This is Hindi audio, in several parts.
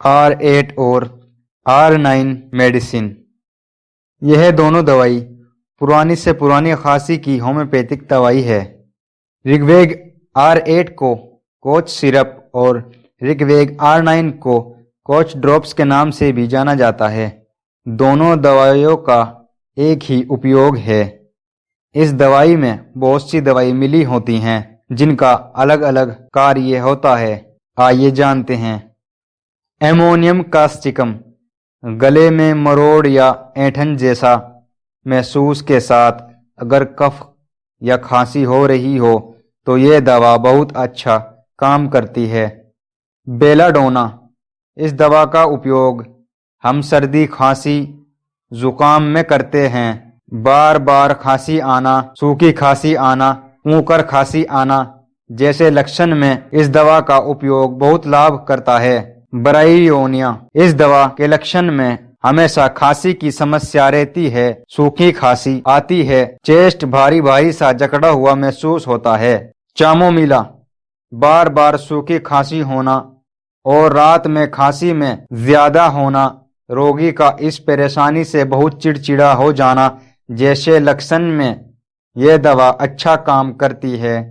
R8 और R9 मेडिसिन। यह दोनों दवाई पुरानी से पुरानी खांसी की होम्योपैथिक दवाई है। ऋग्वेद R8 को कोच सिरप और ऋग्वेद R9 को कोच ड्रॉप्स के नाम से भी जाना जाता है। दोनों दवाइयों का एक ही उपयोग है। इस दवाई में बहुत सी दवाई मिली होती हैं जिनका अलग अलग कार्य होता है। आइए जानते हैं। एमोनियम कास्टिकम गले में मरोड़ या ऐंठन जैसा महसूस के साथ अगर कफ या खांसी हो रही हो तो ये दवा बहुत अच्छा काम करती है। बेलाडोना इस दवा का उपयोग हम सर्दी खांसी जुकाम में करते हैं। बार बार खांसी आना, सूखी खांसी आना, ऊकर खांसी आना जैसे लक्षण में इस दवा का उपयोग बहुत लाभ करता है। ब्रायोनिया इस दवा के लक्षण में हमेशा खांसी की समस्या रहती है, सूखी खांसी आती है, चेस्ट भारी भारी सा जकड़ा हुआ महसूस होता है। चामोमीला बार बार सूखी खांसी होना और रात में खांसी में ज्यादा होना, रोगी का इस परेशानी से बहुत चिड़चिड़ा हो जाना जैसे लक्षण में यह दवा अच्छा काम करती है।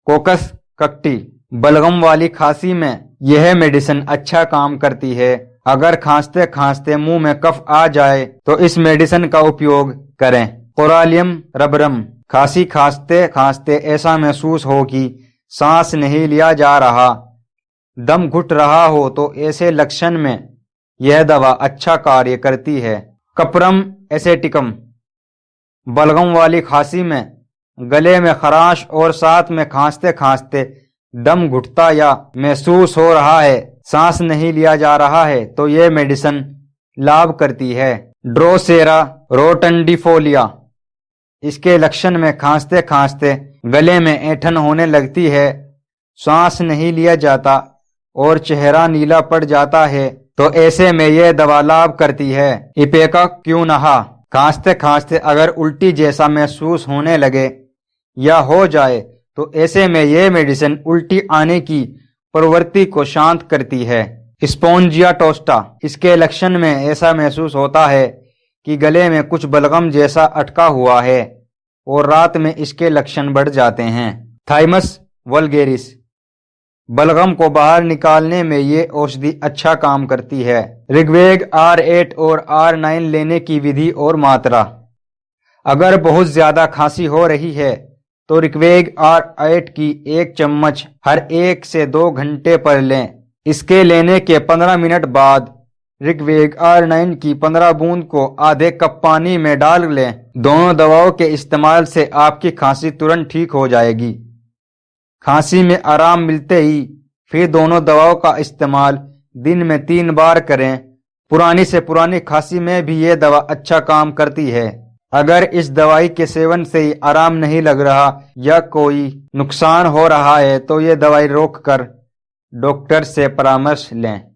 कोकस कक्टी बलगम वाली खांसी में यह मेडिसिन अच्छा काम करती है। अगर खांसते खांसते मुंह में कफ आ जाए तो इस मेडिसिन का उपयोग करें। कोरालियम रबरम खांसी खांसते खांसते ऐसा महसूस हो कि सांस नहीं लिया जा रहा, दम घुट रहा हो तो ऐसे लक्षण में यह दवा अच्छा कार्य करती है। कपरम एसेटिकम बलगम वाली खांसी में गले में खराश और साथ में खांसते खांसते दम घुटता या महसूस हो रहा है, सांस नहीं लिया जा रहा है तो यह मेडिसिन लाभ करती है। ड्रोसेरा रोटंडिफोलिया इसके लक्षण में खांसते खांसते गले में ऐंठन होने लगती है, सांस नहीं लिया जाता और चेहरा नीला पड़ जाता है तो ऐसे में यह दवा लाभ करती है। इपेका क्यूनहा खांसते खांसते अगर उल्टी जैसा महसूस होने लगे या हो जाए तो ऐसे में यह मेडिसिन उल्टी आने की प्रवृत्ति को शांत करती है। स्पोंजिया टोस्टा इसके लक्षण में ऐसा महसूस होता है कि गले में कुछ बलगम जैसा अटका हुआ है और रात में इसके लक्षण बढ़ जाते हैं। थाइमस वल्गेरिस बलगम को बाहर निकालने में ये औषधि अच्छा काम करती है। ऋग्वेद R8 और R9 लेने की विधि और मात्रा। अगर बहुत ज्यादा खांसी हो रही है तो ऋग्वेद R8 की 1 चम्मच हर 1 से 2 घंटे पर लें। इसके लेने के 15 मिनट बाद ऋग्वेद R9 की 15 बूंद को आधे कप पानी में डाल लें। दोनों दवाओं के इस्तेमाल से आपकी खांसी तुरंत ठीक हो जाएगी। खांसी में आराम मिलते ही फिर दोनों दवाओं का इस्तेमाल दिन में 3 बार करें। पुरानी से पुरानी खांसी में भी ये दवा अच्छा काम करती है। अगर इस दवाई के सेवन से ही आराम नहीं लग रहा या कोई नुकसान हो रहा है तो ये दवाई रोककर डॉक्टर से परामर्श लें।